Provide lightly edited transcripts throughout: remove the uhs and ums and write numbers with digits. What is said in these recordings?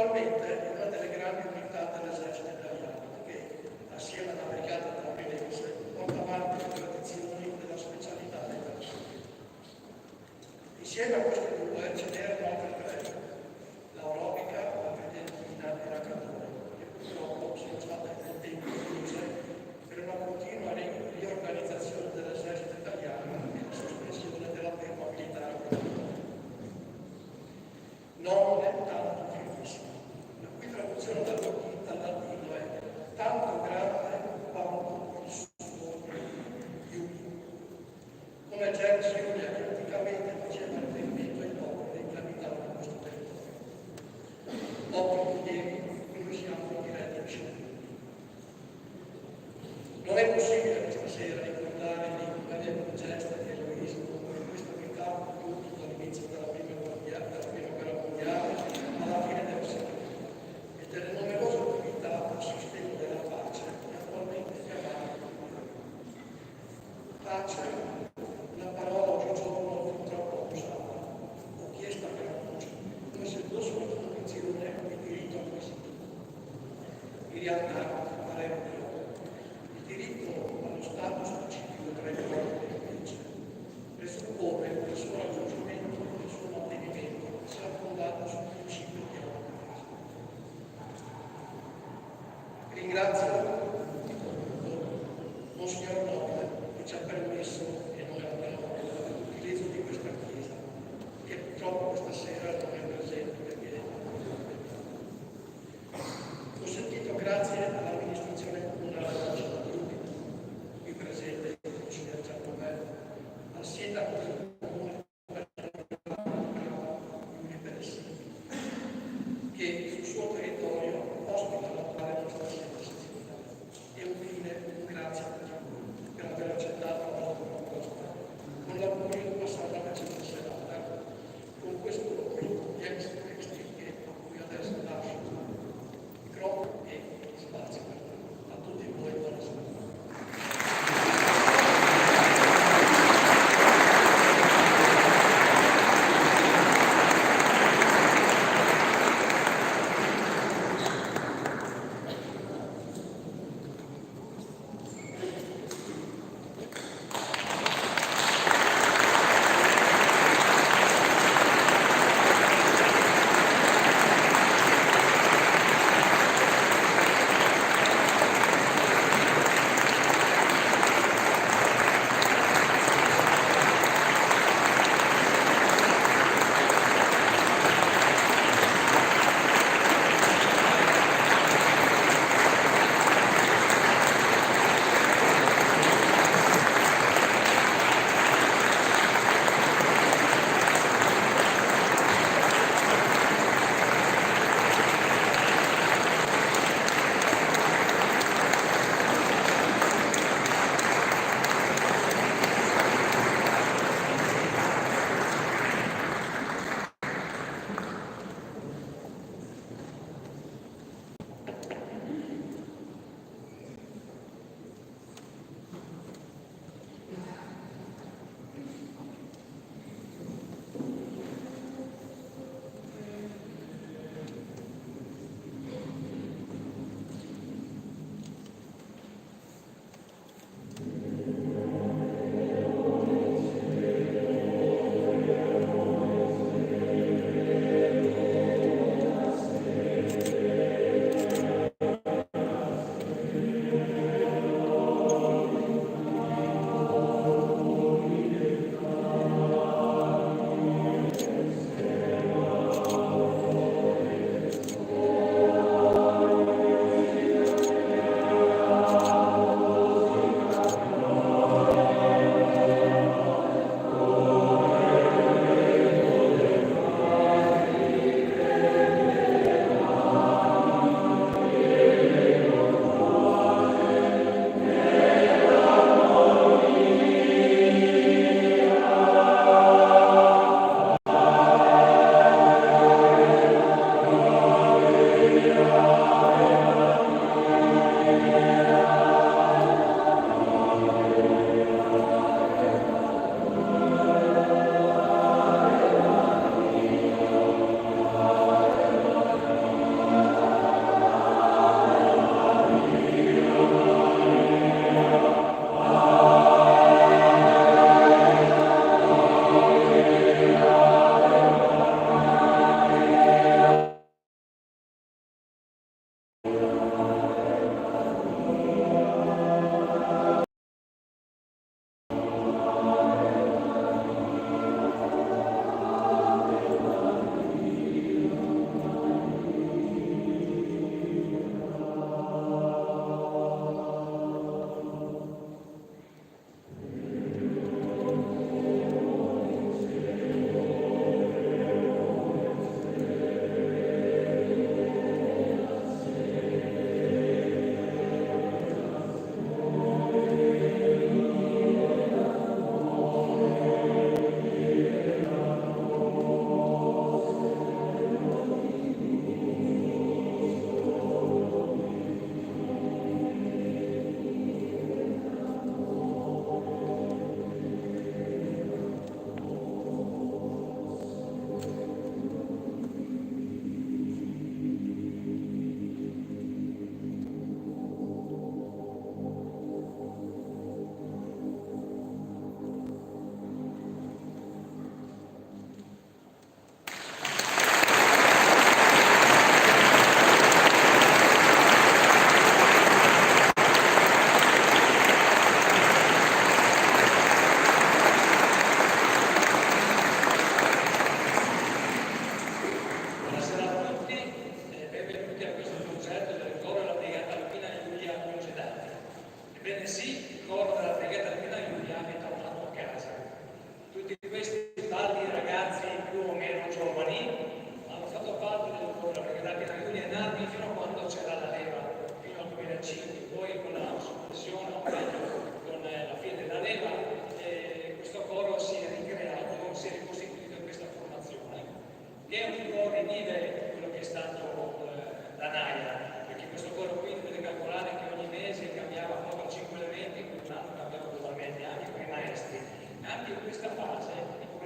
Attualmente è una delle grandi unità dell'esercito italiano che, assieme alla brigata trapenese, porta avanti le tradizioni della specialità dei persone. Insieme a queste due ce n'erano altre tre, l'Aurobica, la Tridentina e la Cadore, che purtroppo sono state nel tempo chiuse per una continua riorganizzazione dell'esercito italiano e la sospensione della ferma militare obbligatoria. Non è tanto fiumissimo, la cui traduzione dal latino è tanto grande quanto il suo fiume. Come James Julia, che anticamente faceva riferimento ai popoli che abitavano questo territorio. Occhi pieni, noi siamo diretti a scegliere. Non è possibile questa sera ricordare l'incredibile gesto di eroismo che questa unità ha avuto dall'inizio della prima guerra mondiale alla fine del secolo e delle numerose attività a sostegno della pace che attualmente chiamano pace, una parola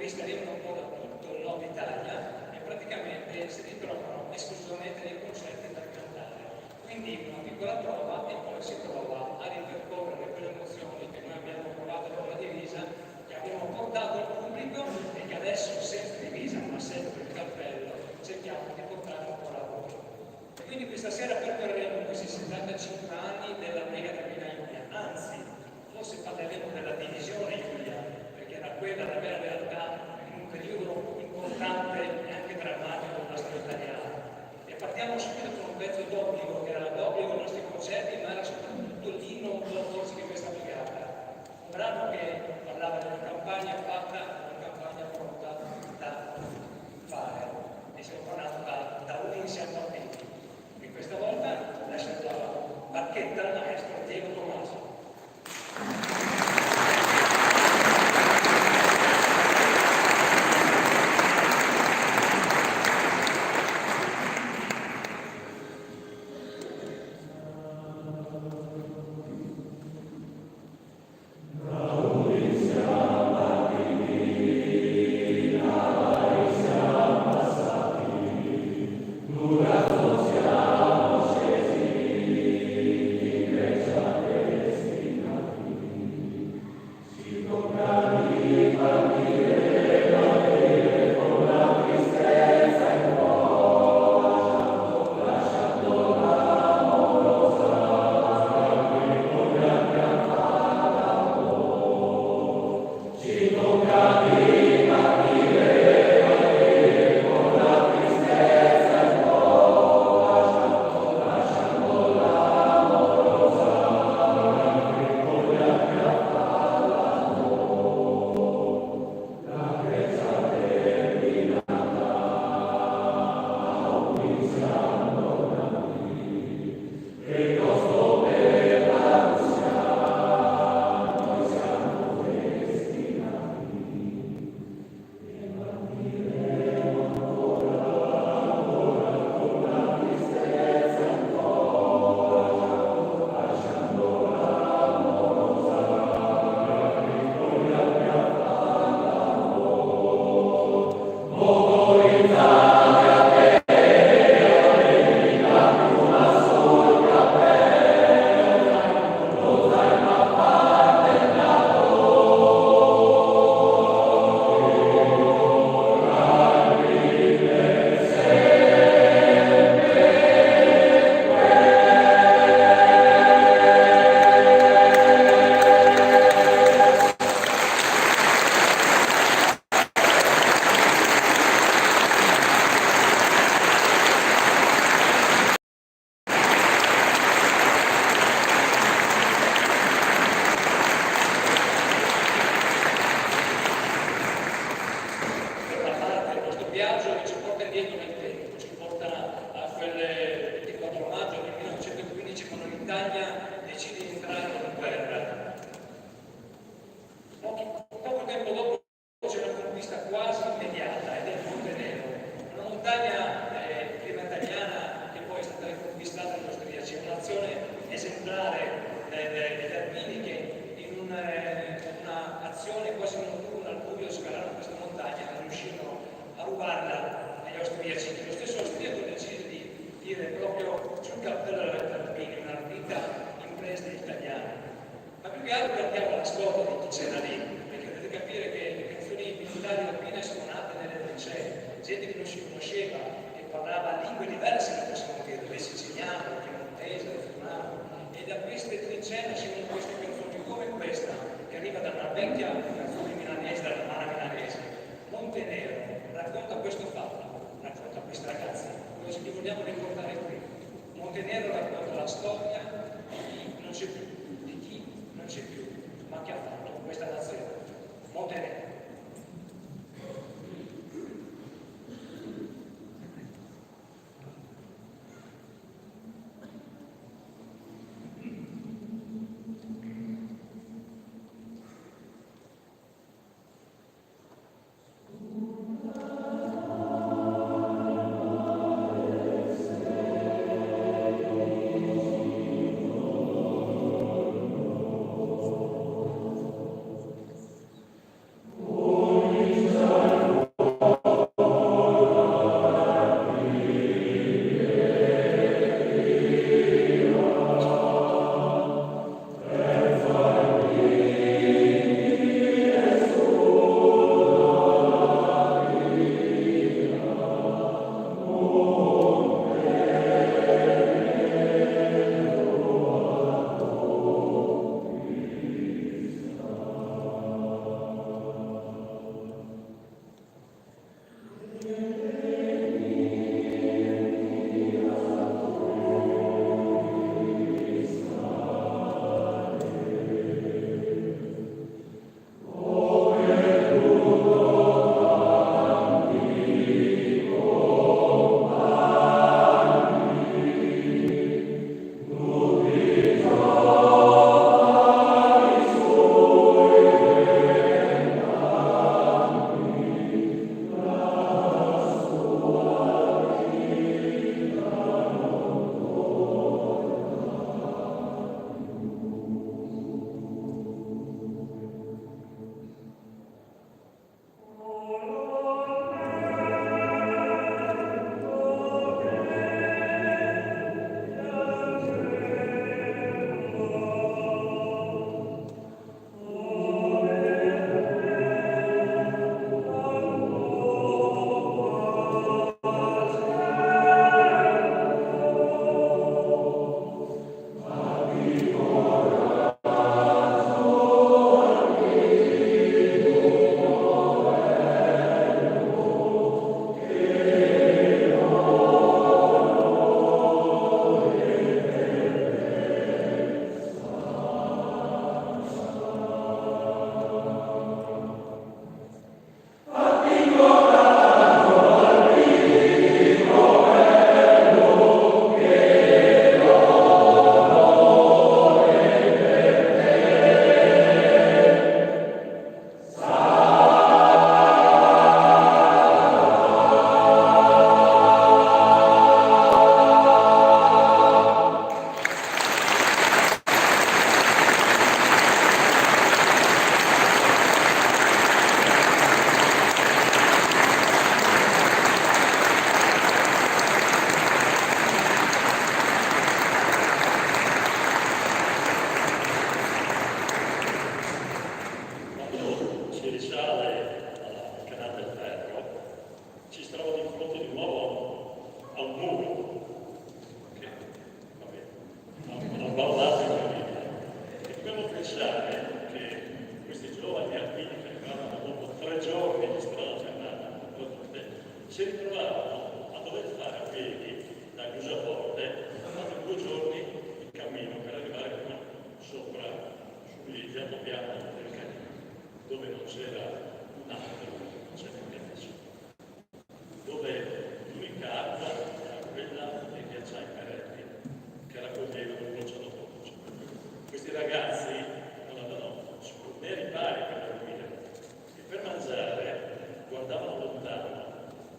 turisti arrivano un po' da tutto il nord Italia e praticamente si ritrovano esclusivamente nei concerti per cantare. Quindi una piccola prova e poi si trova a ripercorrere quelle emozioni che noi abbiamo provato con la divisa, che abbiamo portato al pubblico e che adesso senza divisa ma sempre il cappello cerchiamo di portare ancora a voi. E quindi questa sera percorreremo questi 75 anni della Mega Tremina Iulia, anzi forse parleremo della divisione Iulia, perché era quella la vera realtà in un periodo importante e anche drammatico della storia italiana. E partiamo subito con un pezzo d'obbligo, che era d'obbligo ai nostri concerti, ma era soprattutto l'inno forse di questa brigata. Un brano che parlava di una campagna fatta, una campagna pronta da fare. E stiamo parlando da Udine siamo partiti. E questa volta lascio la bacchetta al maestro Diego Tommaso. giorni di strada fermata, si ritrovavano a dover fare a piedi da Chiusaporte, altri 2 giorni di cammino per arrivare qua sopra sull'impianto piano del canino, dove non c'era un altro, non c'era un ghiaccio, dove l'unica acqua era quella dei ghiacciai Carelli che raccoglievano il goccia dopo goccia. Questi ragazzi non avevano né ripari per dormire e per mangiare guardavano lontano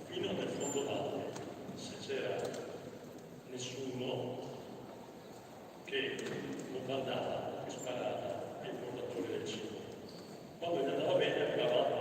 fino nel fondo valle se c'era nessuno che bombardava, che sparava ai portatori del cibo. Quando gli andava bene arrivava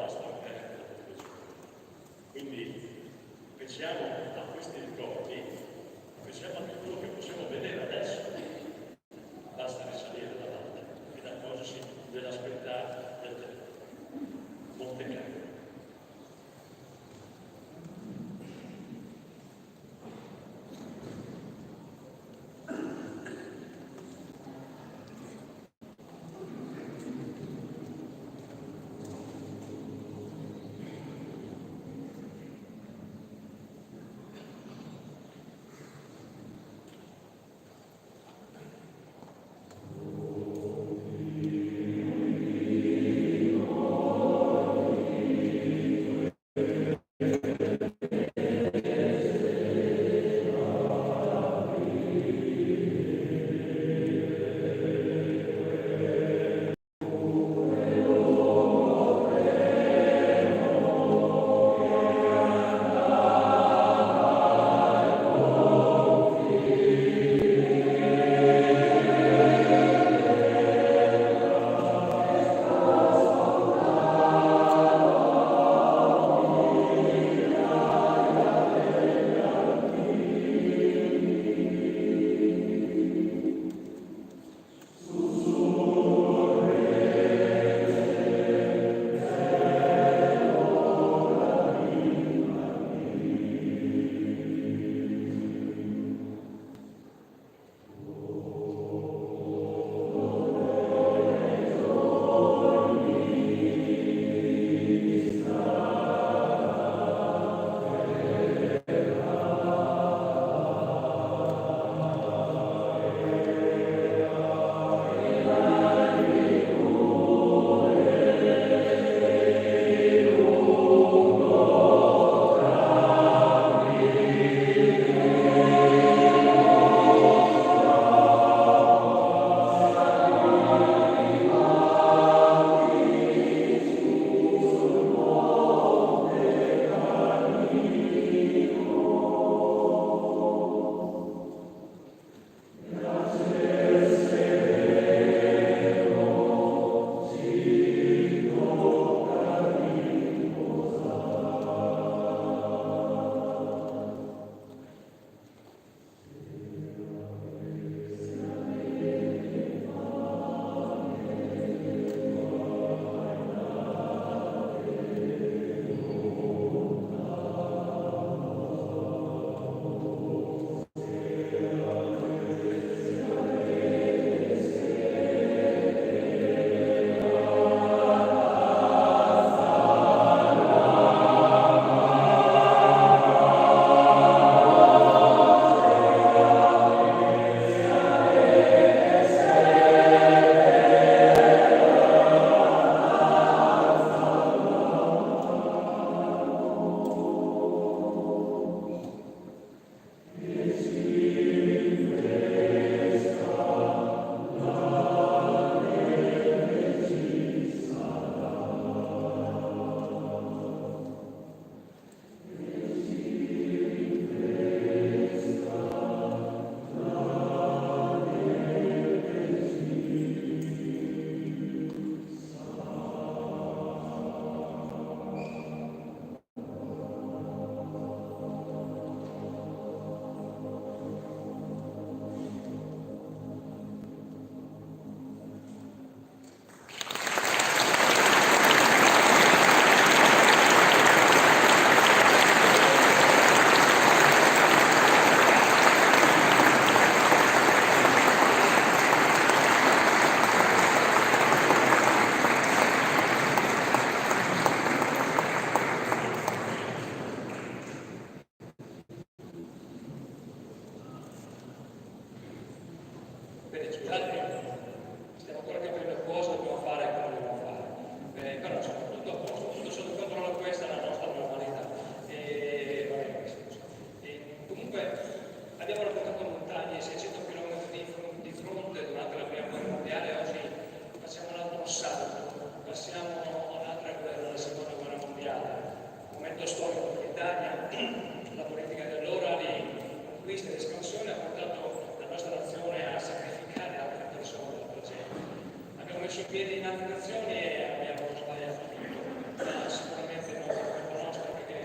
chiede in altre nazioni abbiamo sbagliato tutto, ma sicuramente non per colpa nostra, perché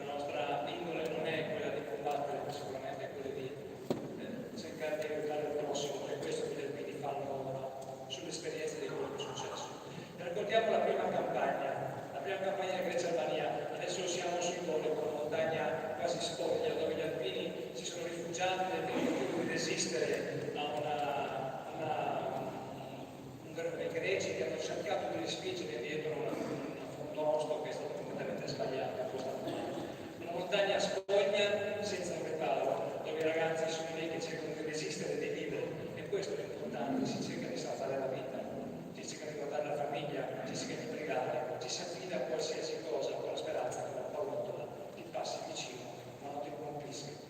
la nostra indole non è quella di combattere, ma sicuramente è quella di cercare di aiutare il prossimo, e questo che gli alpini fanno ora sull'esperienza di quello che è successo. Raccontiamo la prima campagna di Grecia-Albania. Adesso siamo sul Colle, con una montagna quasi spoglia, dove gli alpini si sono rifugiati nel tentativo di resistere a i greci che hanno cercato di respingere dietro un frontosto che è stato completamente sbagliato. Una montagna spoglia senza un riparo, dove i ragazzi sono lì che cercano di resistere, di vivere, e questo è importante. Si cerca di salvare la vita, si cerca di guardare la famiglia, si cerca di pregare, ci si affida a qualsiasi cosa con la speranza che la pallottola ti passi vicino ma non ti colpisca.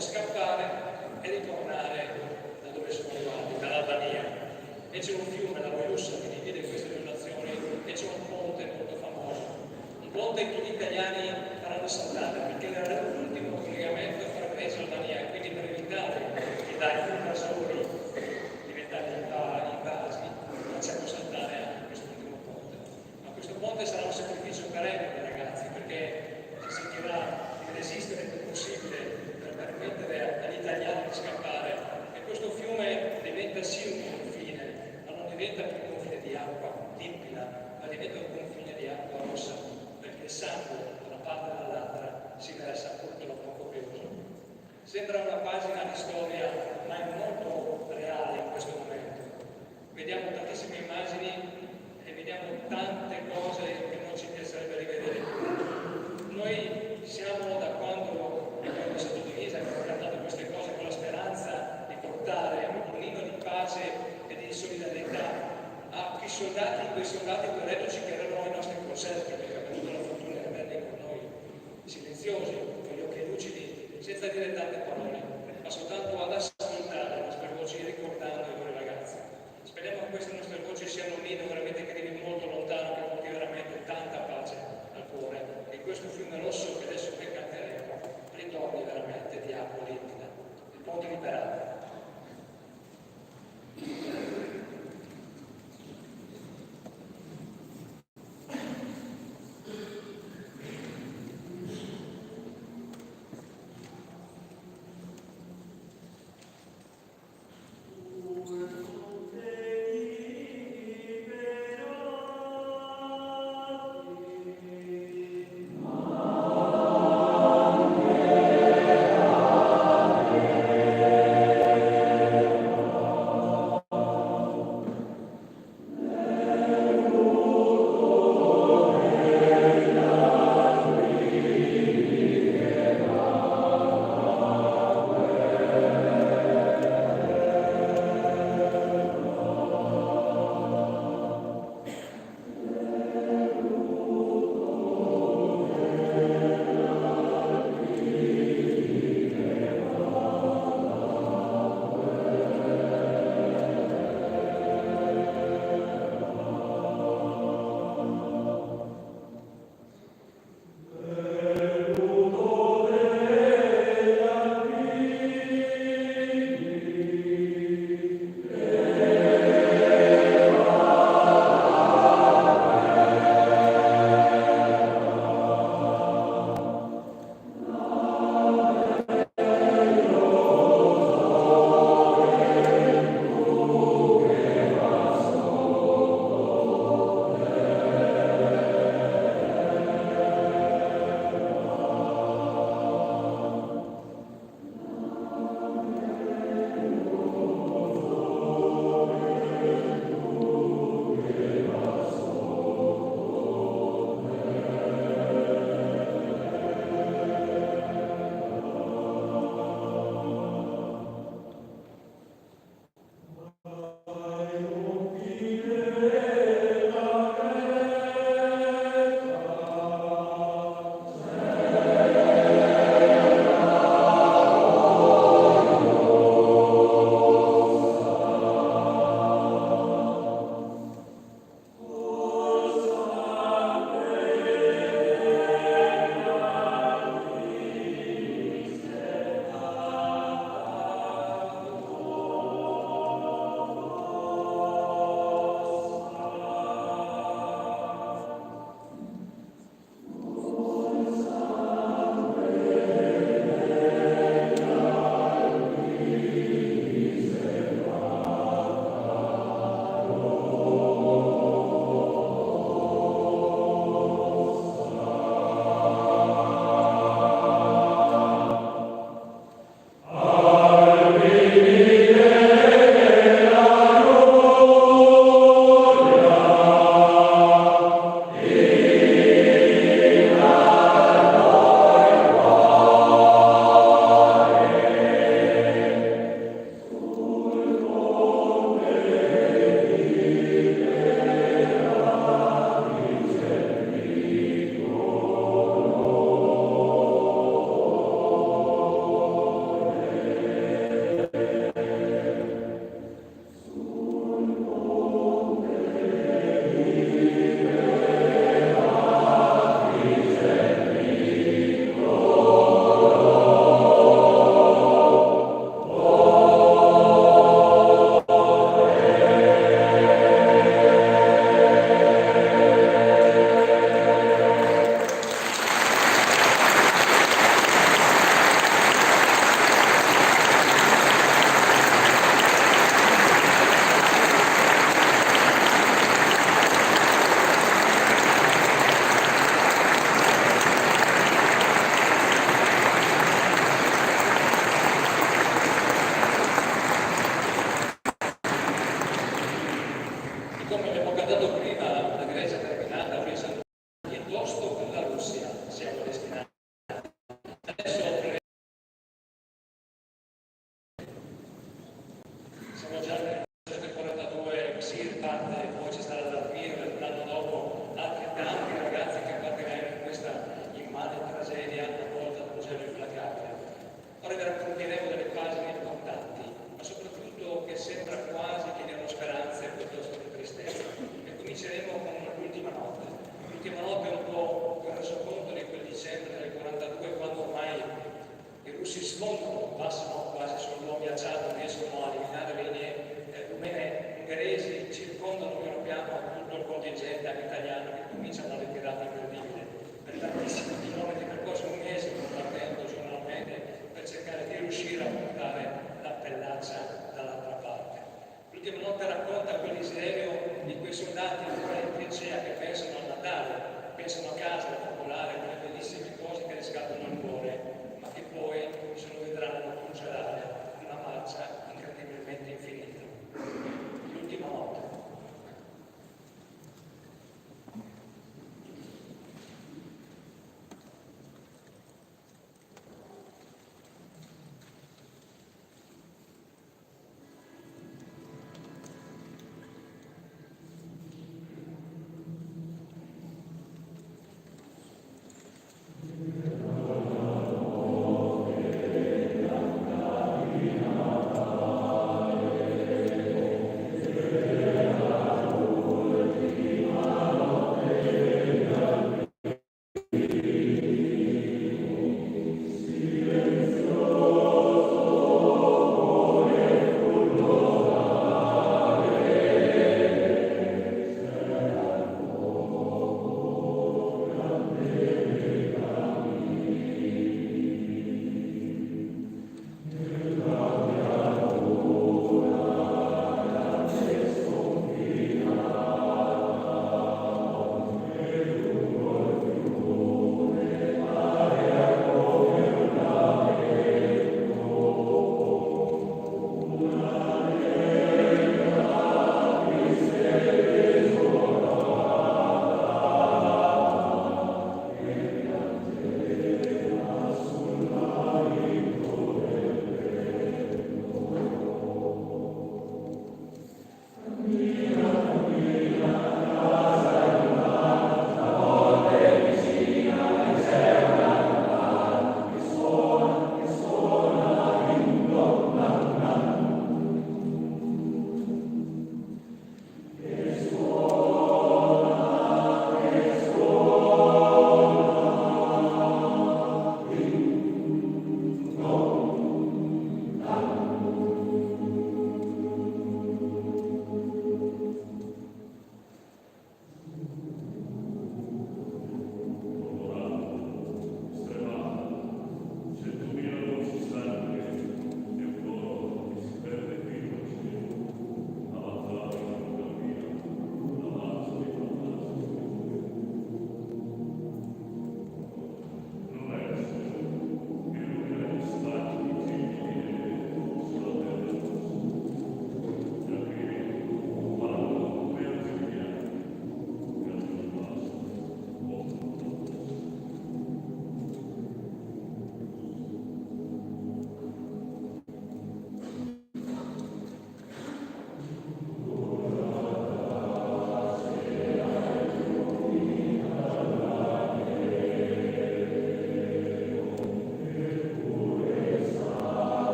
scappare e ritornare da dove sono arrivati. ponte che gli italiani faranno saltare, perché era l'ultimo collegamento fra Grecia e Albania, quindi per evitare che dai invasori diventati invasi facciamo saltare anche questo ultimo ponte. Ma questo ponte sarà un sacrificio perenne, ragazzi, perché si sentirà di resistere il più possibile per permettere agli italiani di scappare, e questo fiume diventa sì un confine, ma non diventa più un confine di acqua limpida, ma diventa un confine di acqua rossa, perché il sangue da una parte e dall'altra si versa purtroppo copioso. Sembra una pagina di storia, ma è molto reale in questo momento. Vediamo tantissime immagini e vediamo tante cose che non ci piacerebbe rivedere. Noi siamo, da quando abbiamo stato divisa, abbiamo cantato queste cose con la speranza di portare un inno di pace e di solidarietà a quei soldati guerrerici che erano ai nostri concerti, perché abbiamo avuto la fortuna di averli con noi, silenziosi, con gli occhi lucidi, senza dire tante parole, ma soltanto ad ascoltare le nostre voci e ricordando i loro ragazzi. Speriamo che queste nostre voci siano un inno veramente che arrivi molto lontano, che porti veramente tanta pace al cuore, e questo fiume rosso che adesso noi canteremo ritorni veramente di acqua limpida, il ponte liberato. si smontano, passano quasi sul buon ghiacciato, riescono a eliminare le linee rumene ungheresi, circondano piano piano tutto il contingente anche italiano che comincia una ritirata incredibile per tantissimi chilometri percorsi, un mese combattendo giornalmente per cercare di riuscire a portare la pellaccia dall'altra parte. L'ultima notte racconta quel desiderio di quei soldati ancora in trincea che pensano al Natale, pensano a casa, al popolare, quelle bellissime cose che riscaldano il cuore, ma che poi se lo vedranno congelare una marcia incredibilmente infinita. L'ultima notte.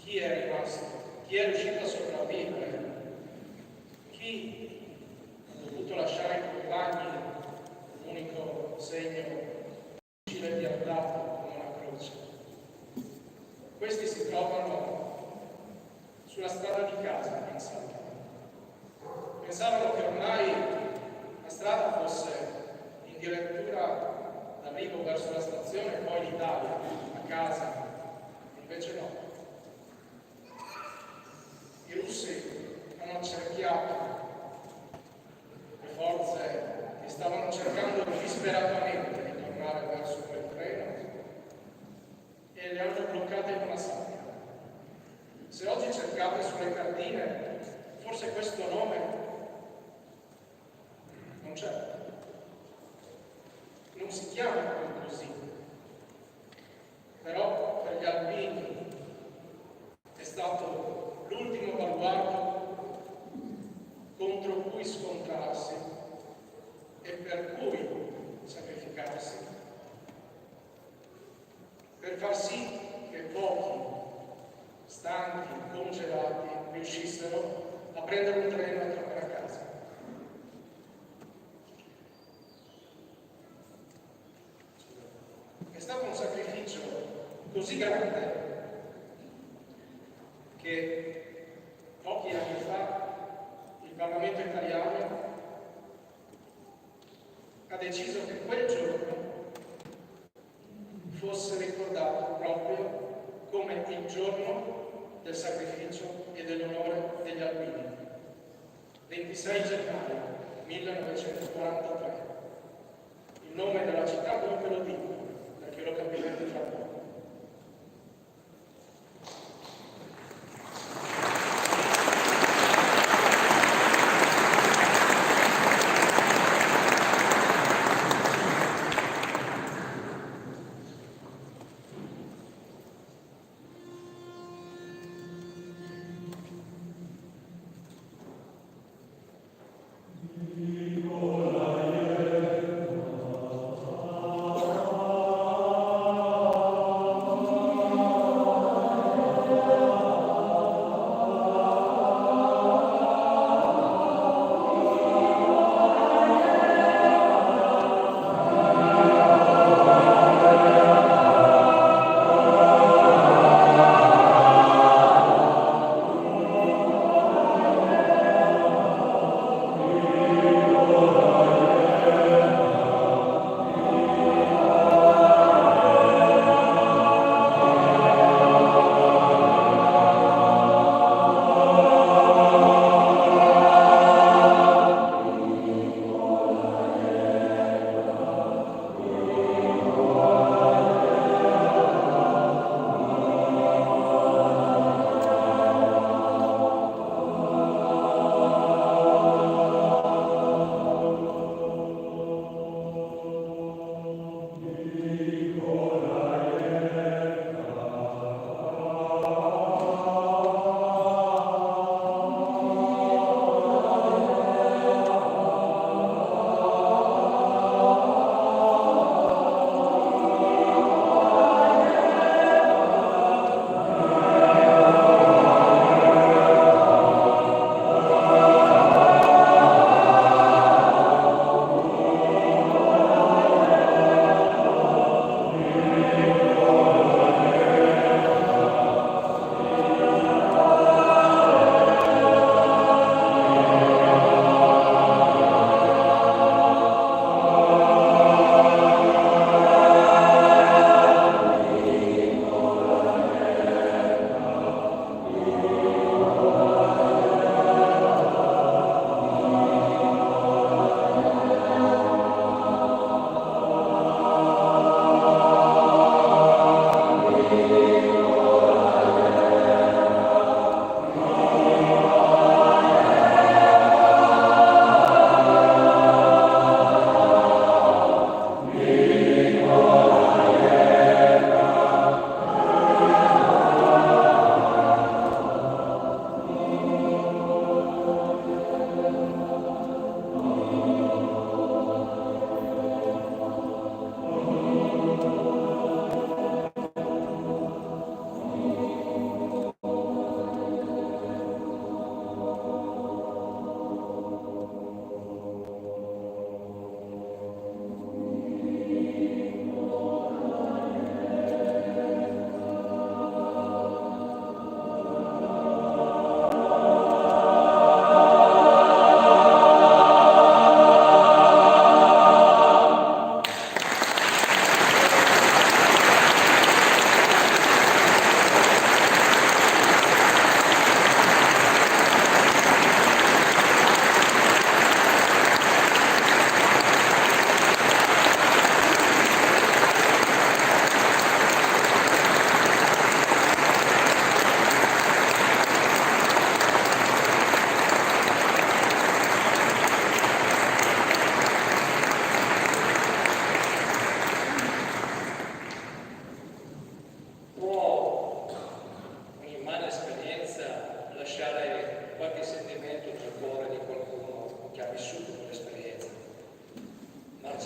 chi è rimasto, chi è riuscito a sopravvivere, chi ha dovuto lasciare i compagni un unico segno difficile di andato come una croce. Questi si trovano sulla strada di casa, pensavano che ormai la strada fosse addirittura d'arrivo verso la stazione e poi l'Italia, a casa. Invece no. I russi hanno accerchiato le forze che stavano cercando disperatamente di tornare verso quel treno e le hanno bloccate in una sabbia. Se oggi cercate sulle cartine, forse questo nome non c'è. Non si chiama così. Però per gli alpini è stato l'ultimo baluardo contro cui scontrarsi e per cui sacrificarsi, per far sì che pochi, stanchi, congelati, riuscissero a prendere un treno e tornare a casa. È stato un sacrificio così grande che pochi anni fa il Parlamento italiano ha deciso che quel giorno fosse ricordato proprio come il giorno del sacrificio e dell'onore degli alpini. 26 gennaio 1943. Il nome della città non ve lo dico, perché lo capirete fra poco.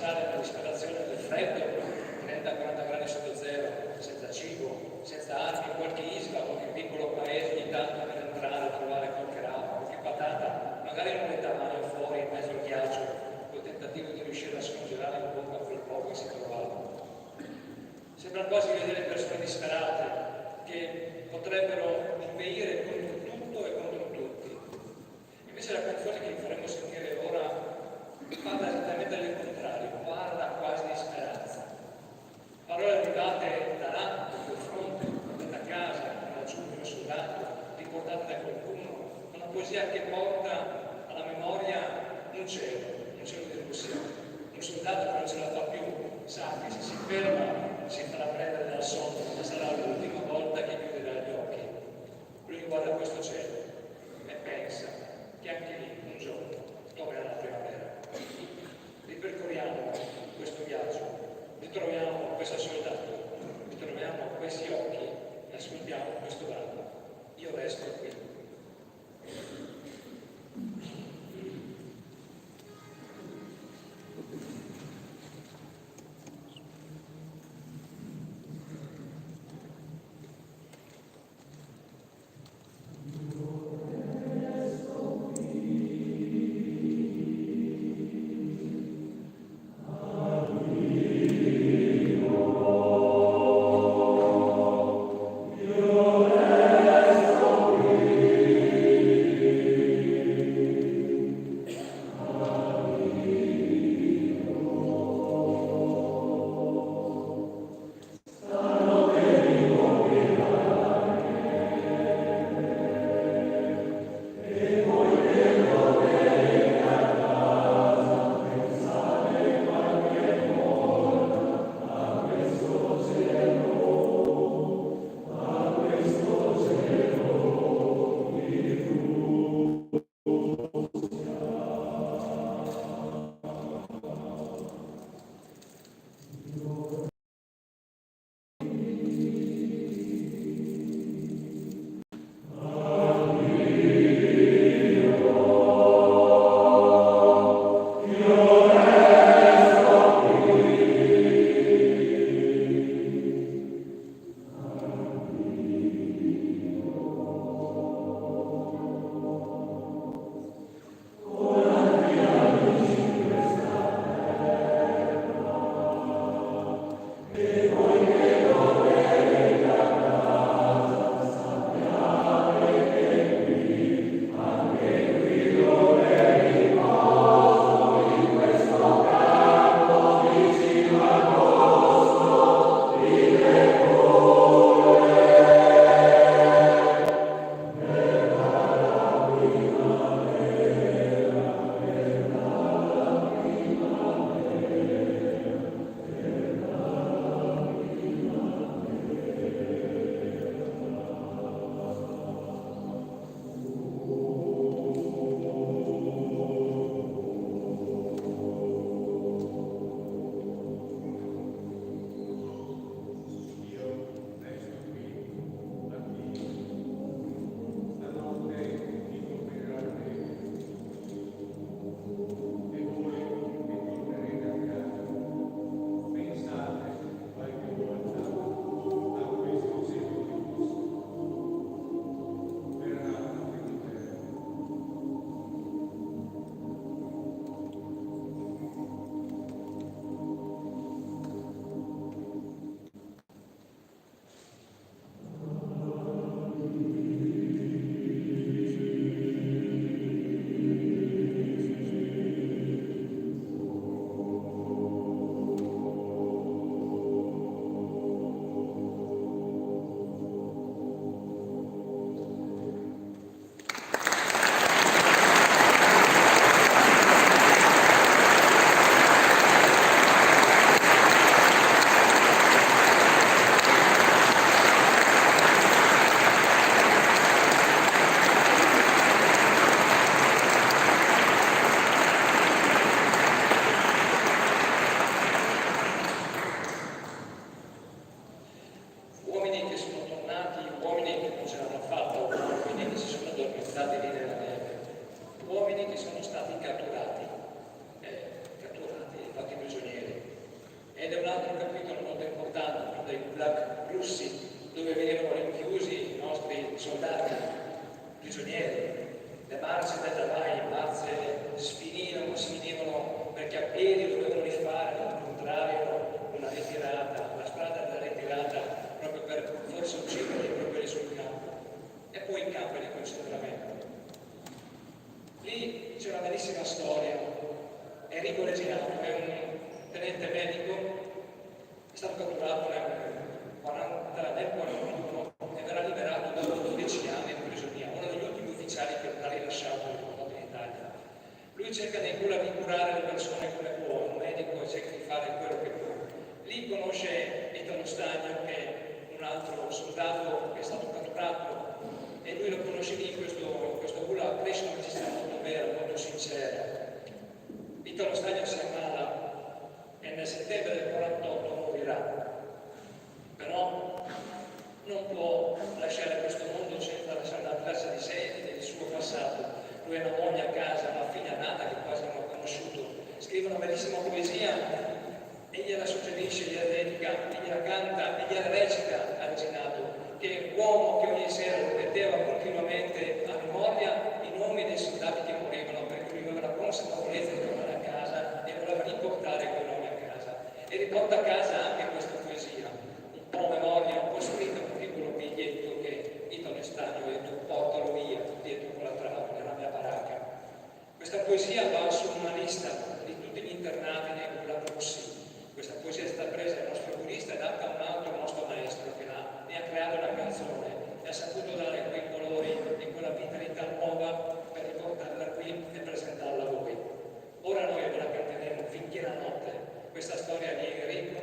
pensare alla disperazione del freddo, 30-40 gradi sotto zero, senza cibo, senza armi, qualche isola, qualche piccolo paese ogni tanto per entrare a trovare qualche rapa, qualche patata, magari non mettavano fuori in mezzo al ghiaccio, col tentativo di riuscire a scongelare in bocca quel poco che si trovava. Sembra quasi vedere persone disperate che potrebbero inveire contro tutto e contro tutti. Invece la canzone che vi faremo sentire ora parla esattamente del contrario, parla quasi di speranza. Parole arrivate da là, da quel fronte, da casa, laggiù come soldato, riportate da qualcuno, una poesia che porta alla memoria un cielo di illusione. Un soldato che non ce la fa più, sa che se si ferma si farà prendere dal sonno, ma sarà l'ultima volta che chiuderà gli occhi. Lui guarda questo cielo e pensa che anche lì un giorno tornerà la primavera. Ripercorriamo questo viaggio, ritroviamo questo soldato, ritroviamo questi occhi e ascoltiamo questo brano. Io resto qui. fatti prigionieri. russi, dove venivano rinchiusi i nostri soldati, prigionieri. Le marce da marce sfinivano perché a piedi dovevano rifare al contrario una ritirata, la strada della ritirata, proprio per forse ucciderli proprio lì sul campo. E poi in campo di concentramento. Lì c'è una bellissima storia. Enrico Reginato è un tenente medico, è stato catturato nel 41 e verrà liberato dopo 12 anni di prigionia, uno degli ultimi ufficiali che ha rilasciato in Italia. Lui cerca di curare le persone come può, un medico cerca di fare quello che può. Lì conosce Italo Stagno, che è un altro soldato che è stato catturato, e lui lo conosce lì in questo gulag, cresce un'amicizia molto vera, molto sincera. Italo Stagno si ammala e nel settembre del 48 morirà. Però non può lasciare questo mondo senza lasciare una traccia di sé e del suo passato. Lui ha una moglie a casa, una figlia nata che quasi non ha conosciuto. Scrive una bellissima poesia e gliela suggerisce, gliela dedica, gliela canta e gliela recita a Reginato, che è un uomo che ogni sera ripeteva continuamente a memoria i nomi dei soldati che morivano, perché lui aveva la consapevolezza di tornare a casa e voleva riportare quei nomi a casa. E riporta a casa anche questa poesia, un po' memoria, un po' scritta, un piccolo biglietto che Italo Stagno ha detto: portalo via dietro quella trave nella mia baracca. Questa poesia va su una lista di tutti gli internati nei gulag russi. Questa poesia è stata presa dal nostro giurista e data a un altro nostro maestro che ne ha creato una canzone e ha saputo dare quei colori di quella vitalità nuova per riportarla qui e presentarla a voi. Ora noi ve la canteremo finché la notte, questa storia di Enrico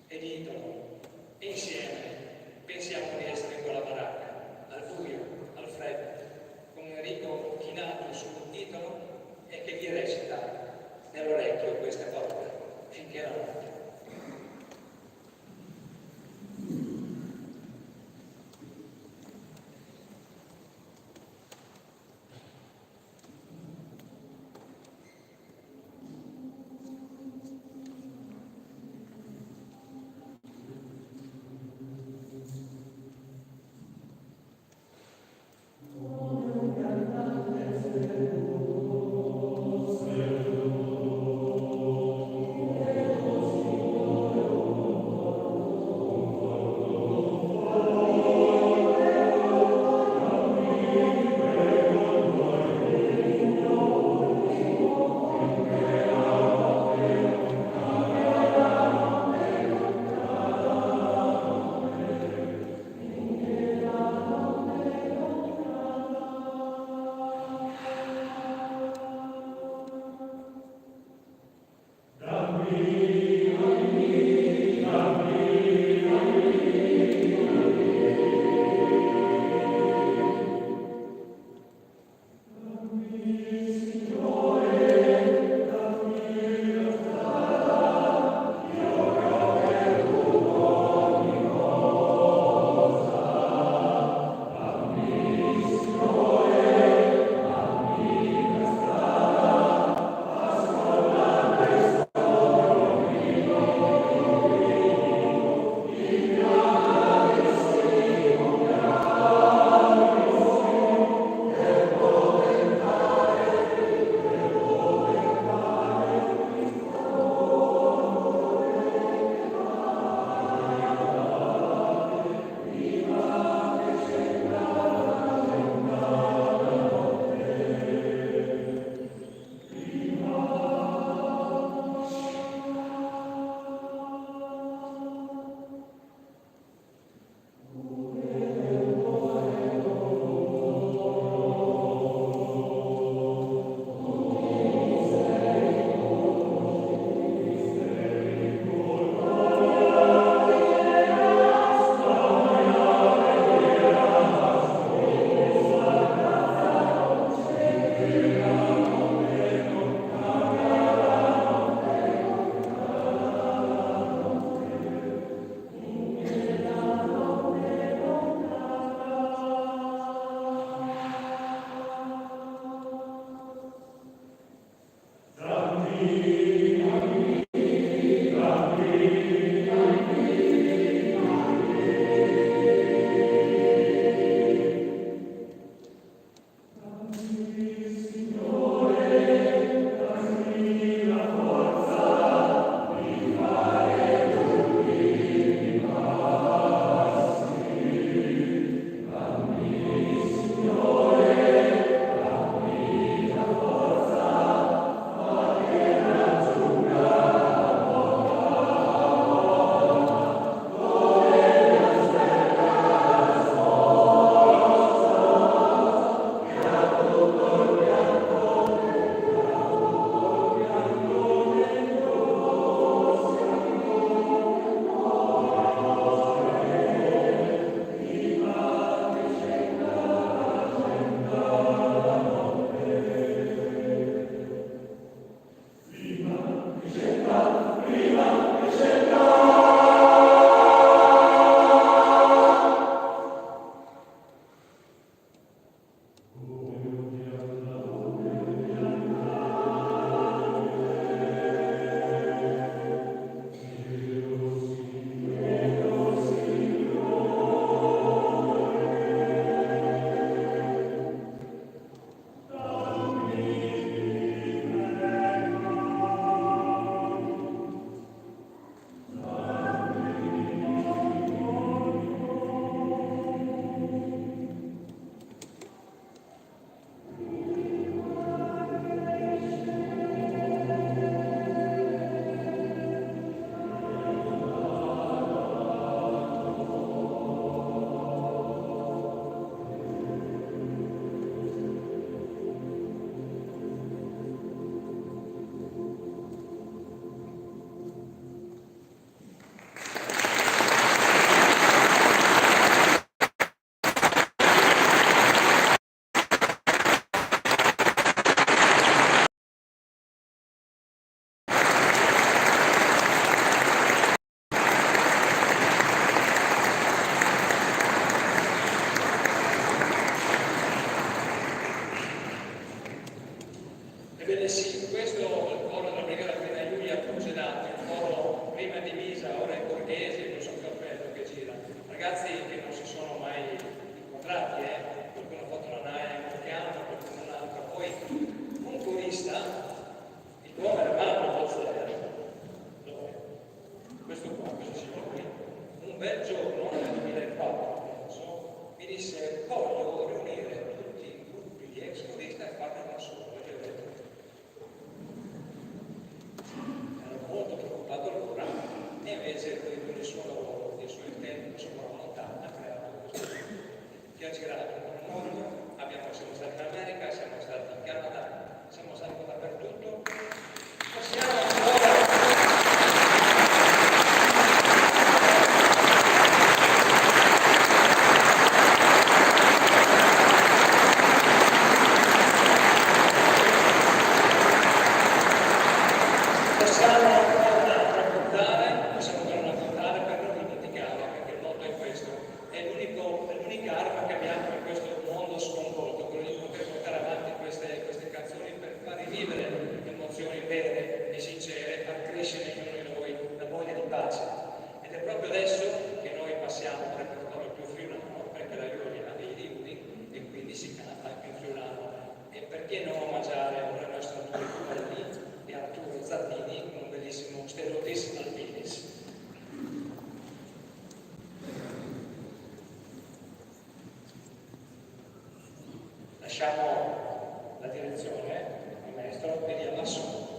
e di Italo, e insieme pensiamo di essere in quella baracca, al buio, al freddo, con Enrico chinato su Italo e che gli recita voglio riunire tutti i gruppi di ex codista e farne una sola. Io ho detto, ero molto preoccupato allora, e invece lui con il suo lavoro, il suo intento, la sua volontà ha creato questo gruppo che ha girato il mondo. Siamo stati in America, siamo stati in Canada, siamo stati dappertutto. Possiamo ancora raccontare per non dimenticare, perché il mondo è questo, è l'unica arma che abbiamo in questo mondo sconvolto, quello di poter portare avanti queste canzoni per far rivivere emozioni vere e sincere, far crescere in noi la voglia di pace. Ed è proprio adesso che noi passiamo un repertorio più friulano, perché la Ionia ha dei riuni e quindi si canta anche in friulano. E perché non omaggiare un nostro autore Cuballi e Arturo Zattini con un bellissimo Stereotis Albinis. Lasciamo la direzione al maestro e via lassù.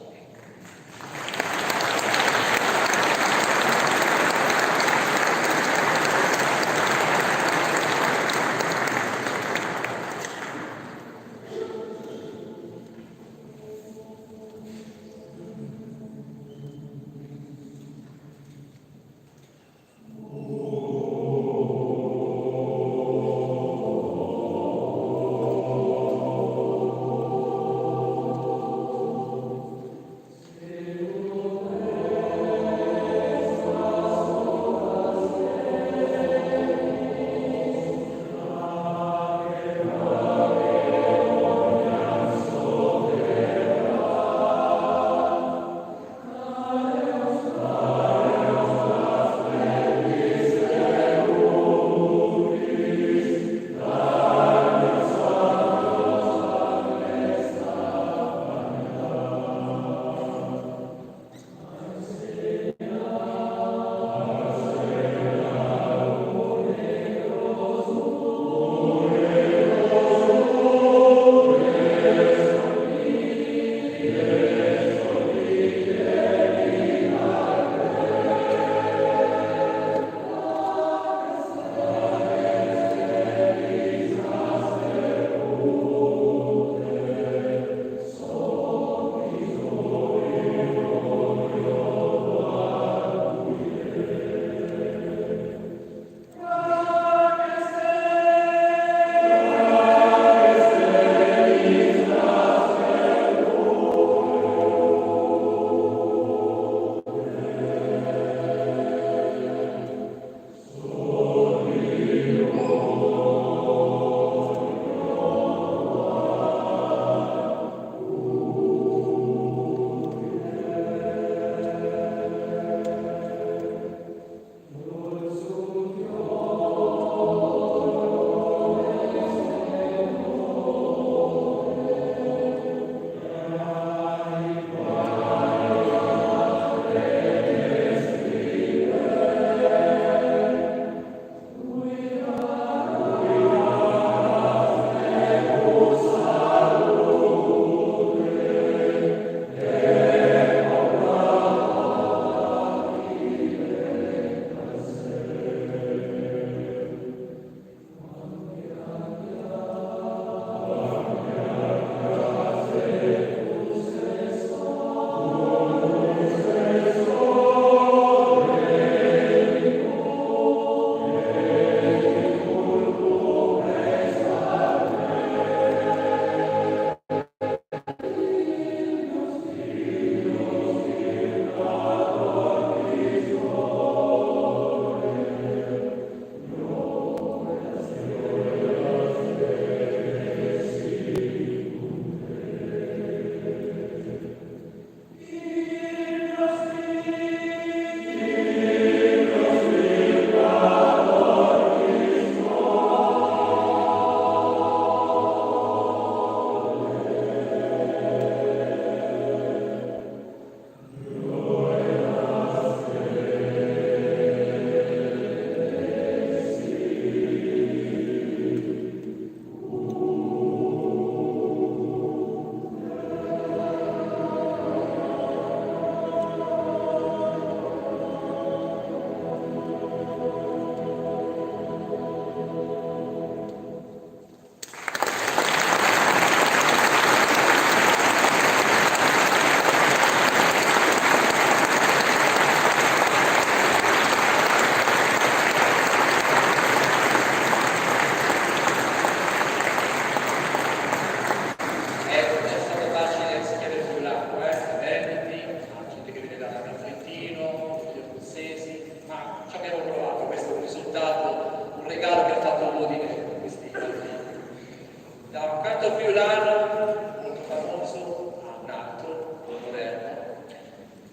canto friulano, molto famoso, ha un altro, moderno,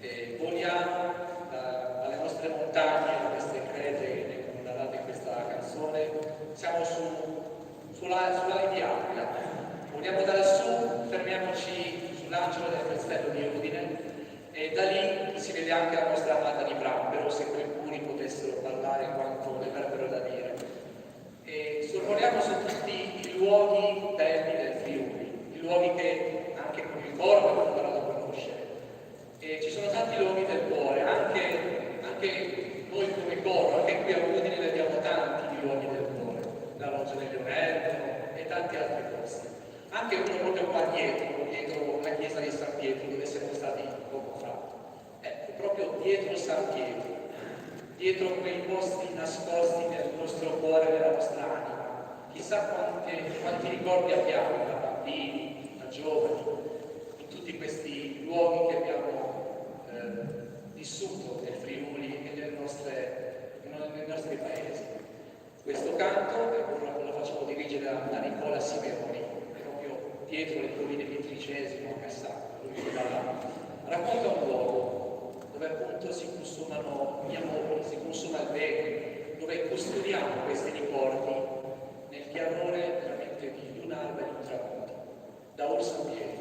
e voliamo dalle nostre montagne, da queste crete narrate in questa canzone, siamo sull'ala di Aquila, voliamo da lassù, fermiamoci sull'angelo del castello di Udine e da lì si vede anche la nostra amata di Brambero, se quei puri potessero parlare quanto ne avrebbero da dire. E sorvoliamo su tutti i luoghi belli del Friuli, i luoghi che anche con il coro abbiamo imparato a conoscere. E ci sono tanti luoghi del cuore, anche noi come coro, anche qui a Udine ne abbiamo tanti di luoghi del cuore, la Loggia del Leonello e tanti altri posti. Anche uno proprio qua dietro la chiesa di San Pietro, dove siamo stati poco fa. Ecco, proprio dietro San Pietro, dietro quei posti nascosti nel nostro cuore, nella nostra anima. Chissà quanti ricordi abbiamo da bambini, da giovani, in tutti questi luoghi che abbiamo vissuto nel Friuli e nei nostri paesi. Questo canto, lo facciamo dirigere da Nicola Simeoni, proprio dietro le colline di Tricesimo, a Cassano, lui che racconta un luogo dove appunto si consumano gli amori, si consuma il bene, dove custodiamo questi ricordi nel chiarore veramente di un'alba e di un tramonto, da Orsa Pietro.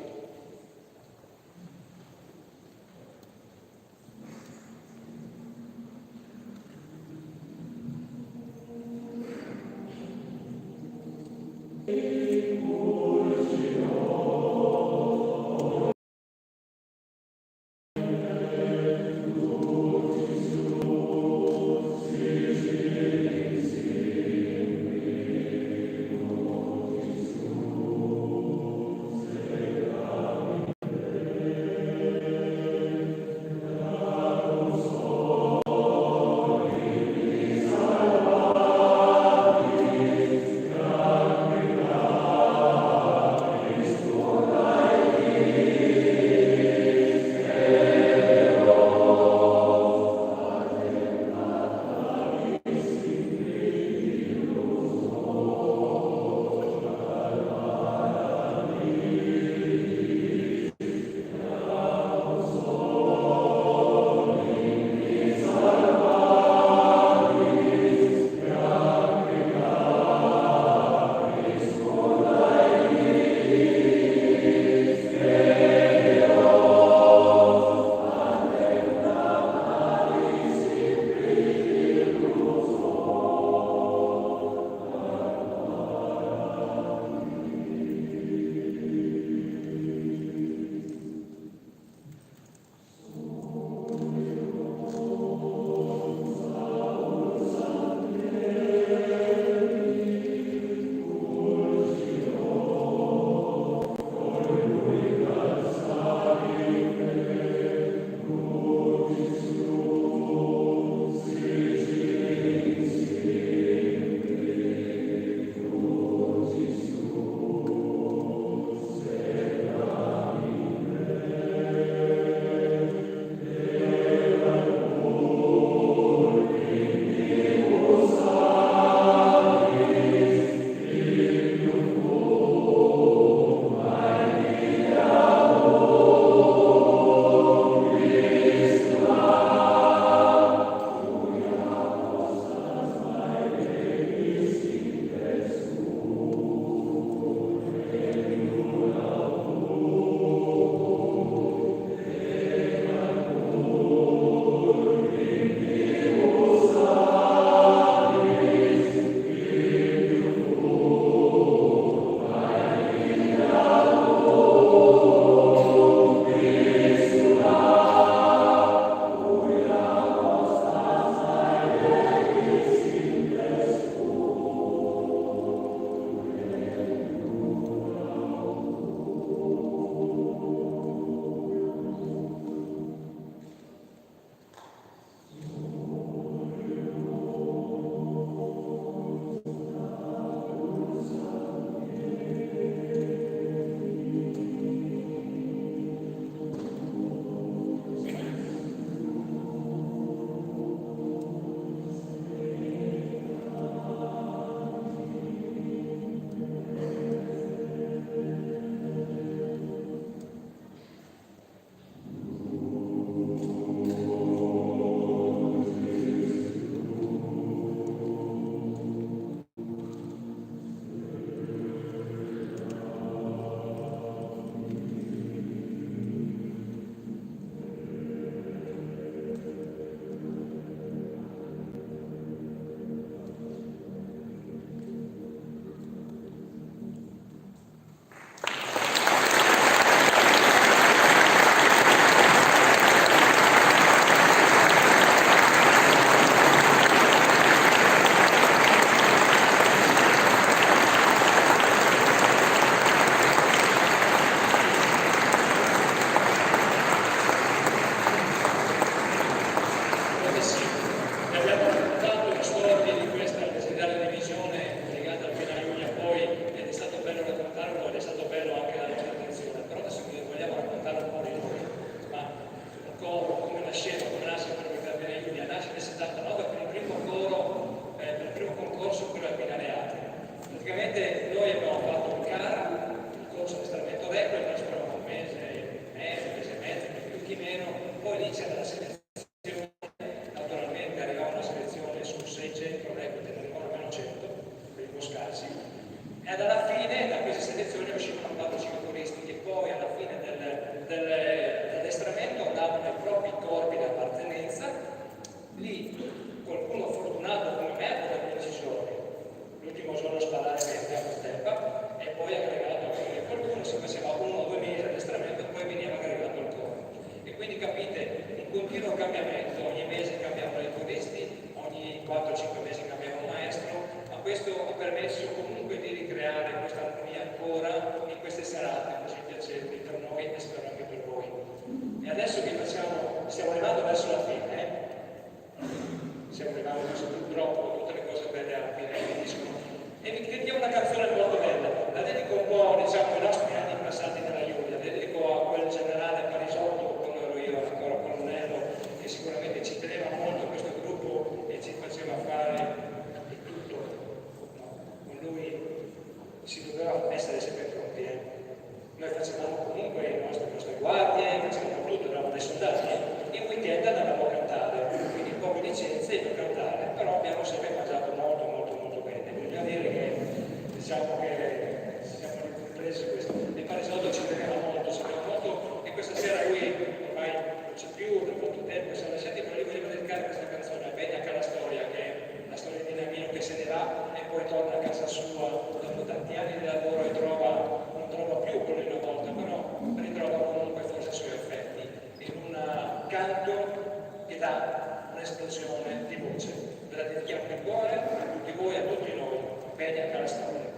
praticamente noi abbiamo fatto il CAR, il corso di addestramento vecchio, il nostro un mese e mezzo, più che meno, poi lì c'era la selezione, naturalmente arrivava una selezione su 600 reclute, ne ricordo meno 100, per i boscassi, e alla fine da questa selezione uscivano 4 cicloturisti che poi alla fine dell'addestramento andavano ai propri corpi di appartenenza, lì qualcuno fortunato come me ha fatto 15 giorni, l'ultimo giorno a sparare 20 a Steppa e poi aggregato a qualcuno si faceva 1 o 2 mesi di addestramento e poi veniva aggregato al corpo. E quindi capite, un continuo cambiamento, ogni mese cambiavano i turisti, ogni 4-5 mesi cambiava un maestro, ma questo ha permesso comunque di ricreare questa armonia ancora in queste serate così piacevoli per noi e spero anche per voi. E adesso vi facciamo, stiamo arrivando verso la fine, stiamo arrivando verso purtroppo tutte le cose belle alla fine finiscono. E vi dedico una canzone molto bella, la dedico un po', diciamo, ai nostri anni passati nella Giulia, la dedico a quel generale Parisotto, quando ero io ancora colonnello, che sicuramente ci teneva molto a questo gruppo e ci faceva fare di tutto. No? Con lui si doveva essere sempre pronti. Noi facevamo comunque le nostre guardie, facevamo tutto, eravamo dei soldati, in weekend andavamo a cantare, quindi poche licenze per cantare, però abbiamo sempre mangiato molto molto molto bene. Bisogna dire che diciamo che siamo ripresi questo. E Parisotto ci teneva molto e questa sera lui ormai non c'è più da molto tempo, siamo lasciati, però lui voleva dedicare questa canzone a Beniac alla storia, che è la storia di Nannino che se ne va e poi torna a casa sua dopo tanti anni di lavoro e non trova più quello di una volta, però ritrova comunque forse i suoi effetti in un canto che dà un'esplosione di voce. Ve la dedichiamo di cuore a tutti voi, a tutti noi. Beniac alla storia.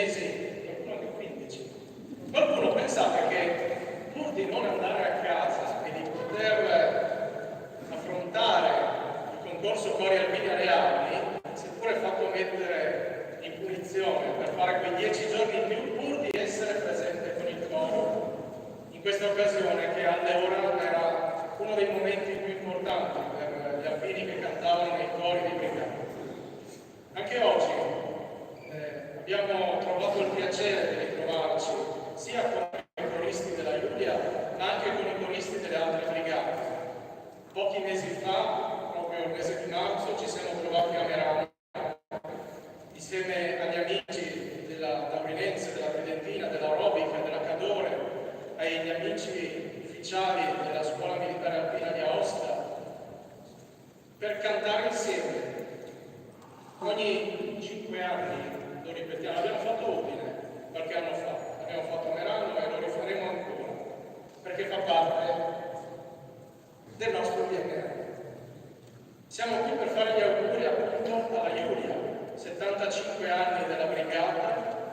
mesi, qualcuno anche 15. Qualcuno pensava che pur di non andare a casa e di poter affrontare il concorso Cori Alpini alle Alpi, si è pure fatto mettere in punizione per fare quei 10 giorni in più pur di essere presente con il coro. In questa occasione, che all'ora era uno dei momenti più importanti per gli alpini che cantavano nei cori di brigata. Anche oggi abbiamo trovato il piacere di ritrovarci sia con i coristi della Giulia, ma anche con i coristi delle altre brigate. Pochi mesi fa, proprio il mese di marzo, ci siamo trovati a Merano, insieme agli amici della Taurinense, della Tridentina, della Robica, della Cadore, agli amici ufficiali della Scuola Militare Alpina di Aosta, per cantare insieme. Ogni 5 anni lo ripetiamo, l'abbiamo fatto Udine qualche anno fa, l'abbiamo fatto a Merano e lo rifaremo ancora, perché fa parte del nostro DNA. Siamo qui per fare gli auguri appunto alla Giulia, 75 anni della brigata,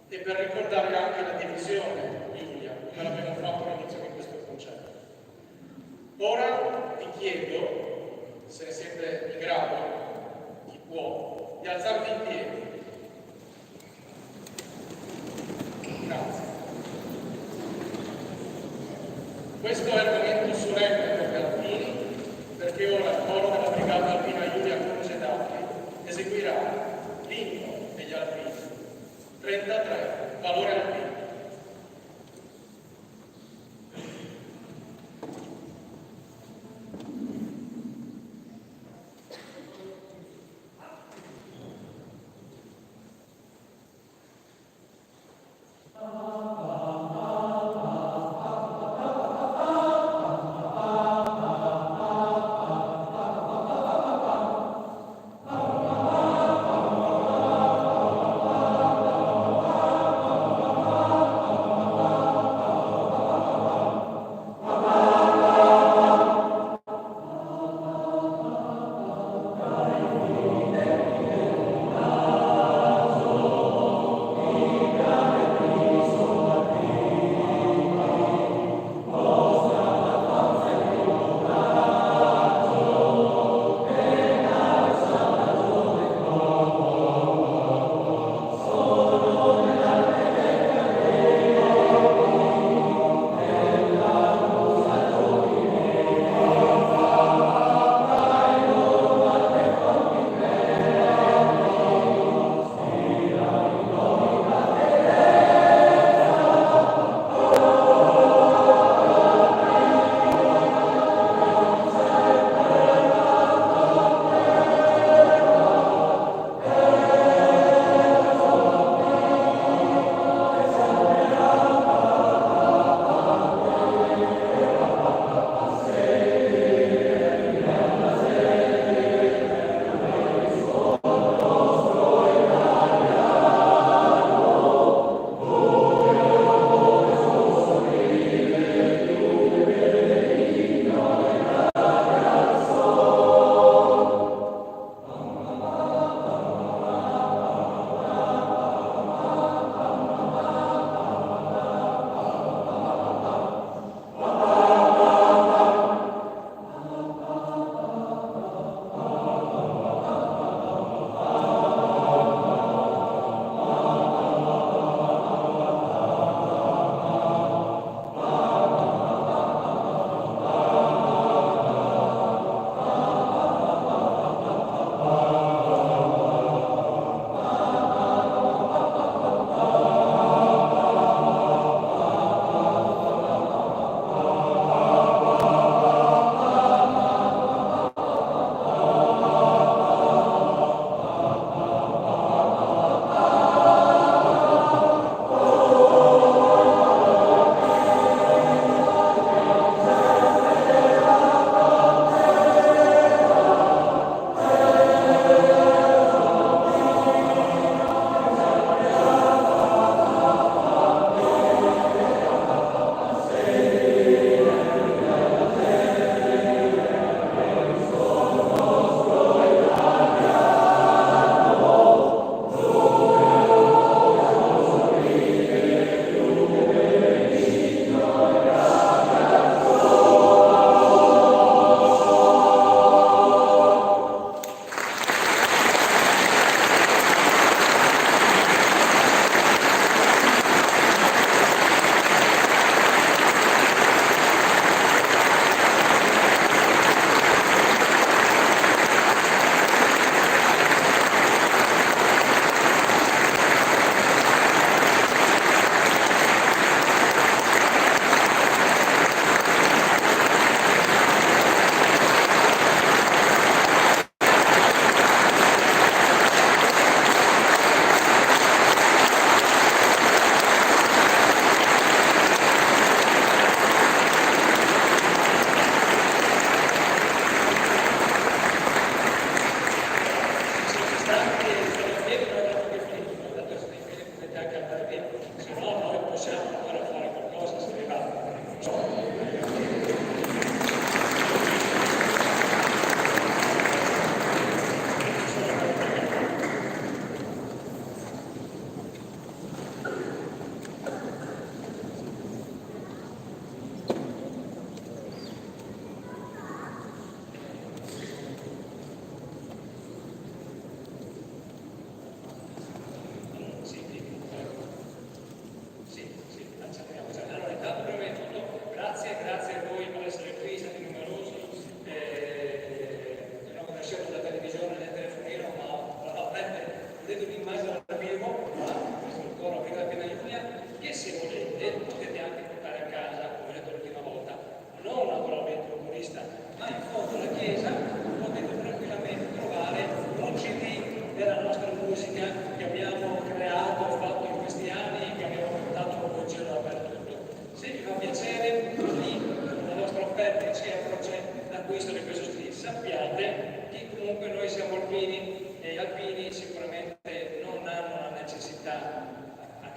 e per ricordare anche la divisione Giulia, come l'abbiamo fatto all'inizio di questo concerto. Ora vi chiedo, se siete in grado, chi può, di alzarvi in piedi. Grazie. Questo è il momento solenne per gli alpini, perché ora il coro della brigata alpina Giulia Congedati eseguirà l'inno degli alpini. 33, valore alpino.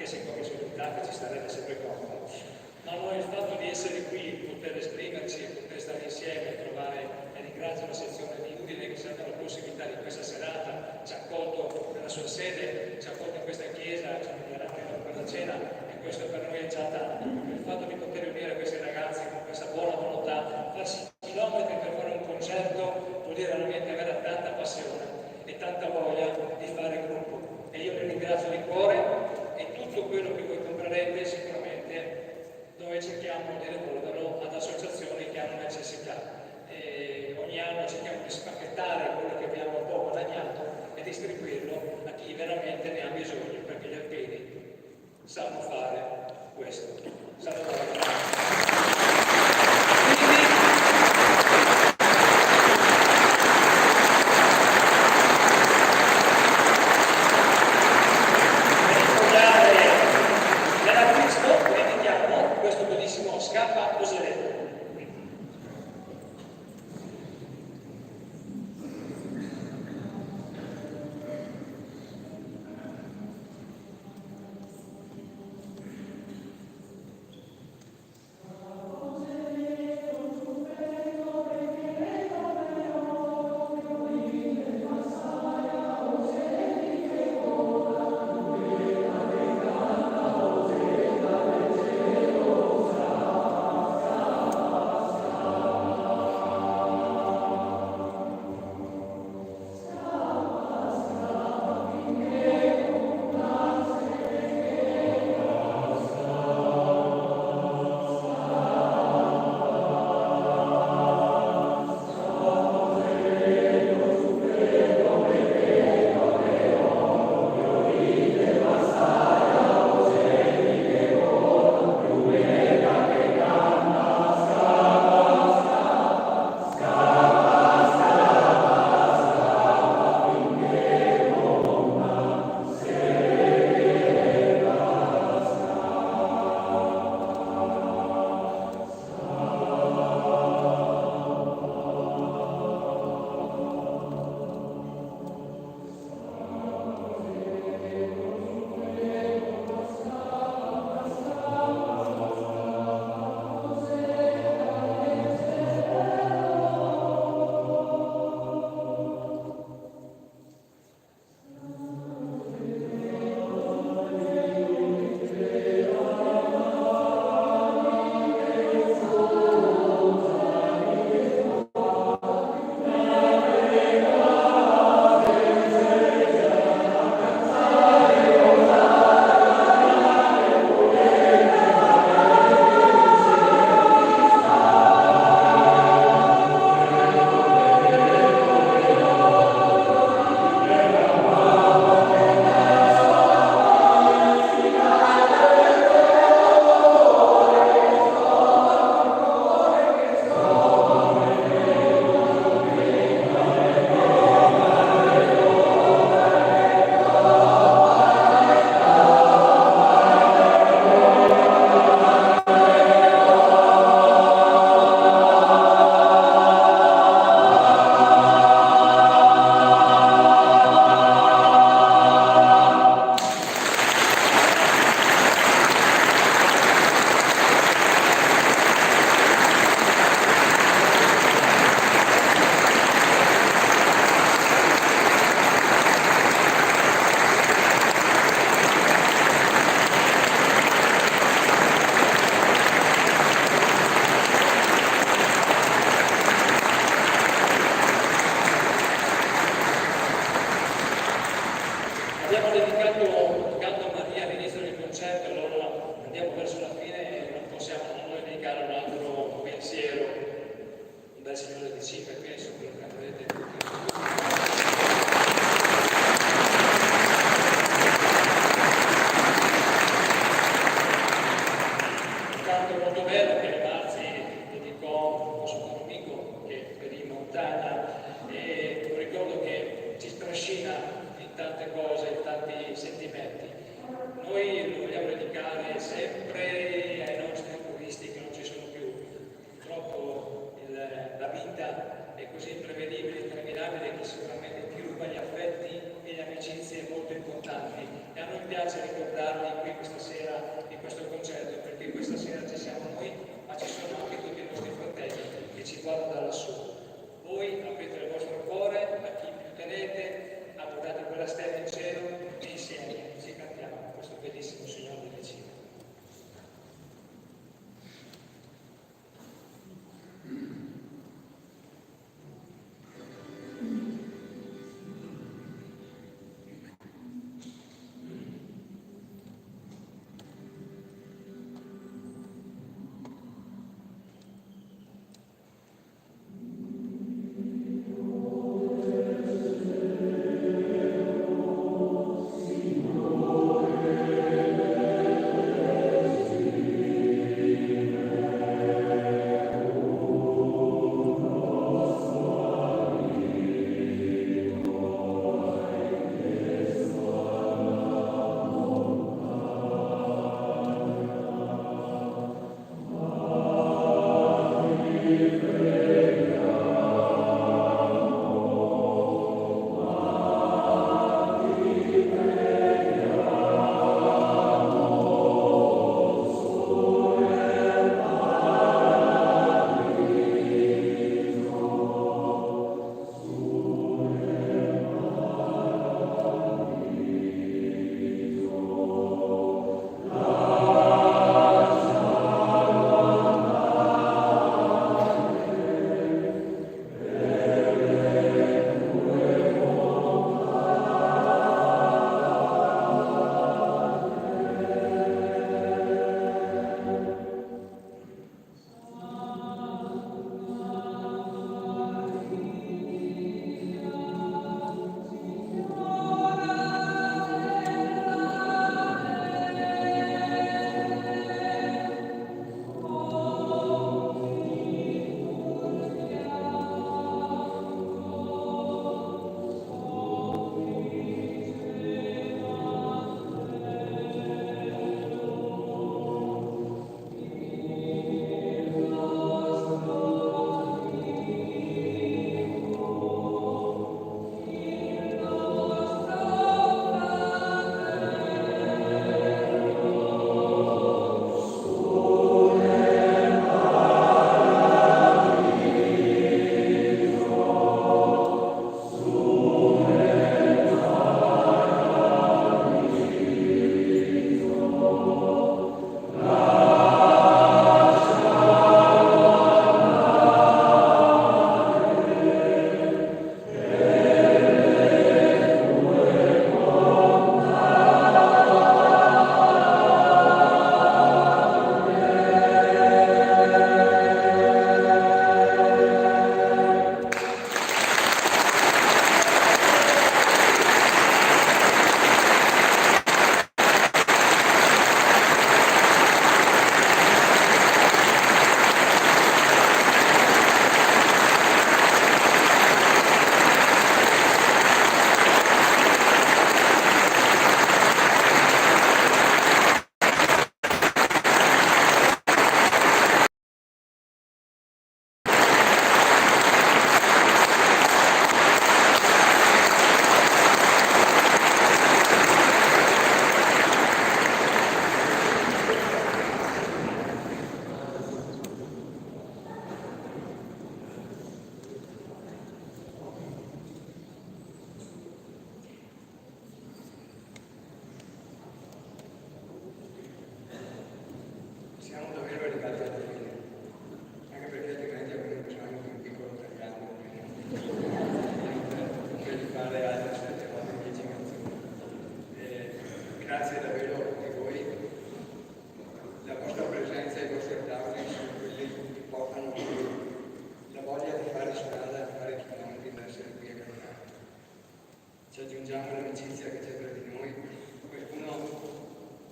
se come società che ci starebbe sempre comodo. Ma noi il fatto di essere qui, poter esprimerci, poter stare insieme, trovare, e ringrazio la sezione di Udine che ci ha dato la possibilità di questa serata, ci ha accolto nella sua sede, ci ha accolto in questa chiesa, ci ha migliorato per la cena, e questo per noi è già tanto. Il fatto di poter unire questi ragazzi con questa buona volontà, farsi chilometri per fare un concerto, vuol dire veramente avere tanta passione e tanta voglia di fare gruppo. E io vi ringrazio di cuore, e tutto quello che voi comprerete sicuramente noi cerchiamo di devolverlo ad associazioni che hanno necessità. E ogni anno cerchiamo di spacchettare quello che abbiamo un po' guadagnato e distribuirlo a chi veramente ne ha bisogno, perché gli alpini sanno fare questo. Sanno fare. Questo bellissimo scappa Oserello.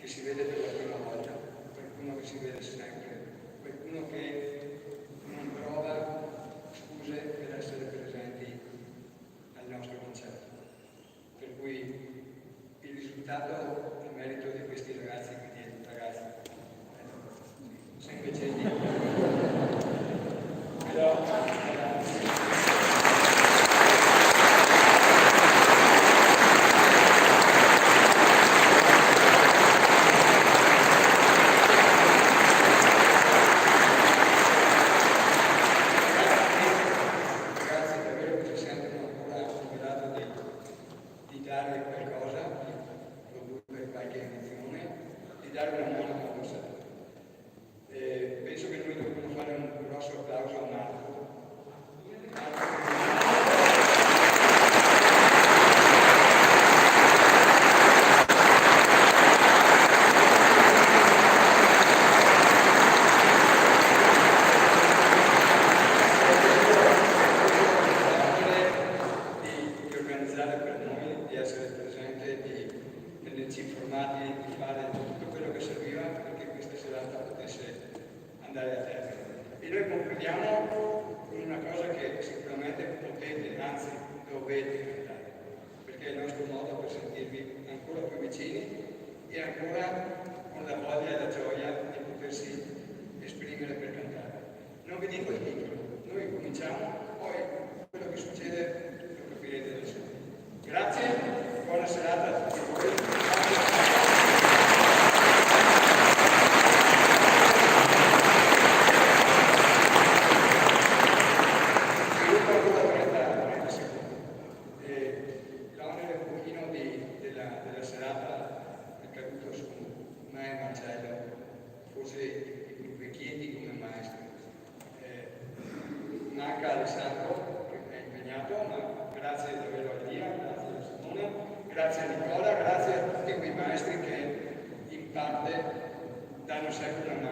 che si vede per la prima volta, qualcuno che si vede sempre, qualcuno che non trova scuse per essere presenti al nostro concerto. Per cui il risultato è merito di questi ragazzi, quindi ragazzi, sempre gentili. Però penso che noi dobbiamo fare un grosso applauso a Marco. Di organizzare per noi, di essere presente, di tenerci informati, di fare tutto quello che serviva perché questa serata potesse andare a termine. E noi concludiamo con una cosa che sicuramente potete, anzi dovete cantare, perché è il nostro modo per sentirvi ancora più vicini e ancora con la voglia e la gioia di potersi esprimere per cantare. Non vi dico il titolo, noi cominciamo, poi quello che succede lo capirete da soli. Grazie, buona serata a tutti voi. Della serata è caduto su me e Marcello, forse i più vecchietti come maestri. Manca Alessandro che è impegnato, ma grazie davvero a Lia, grazie a Simone, grazie a Nicola, grazie a tutti quei maestri che in parte danno sempre una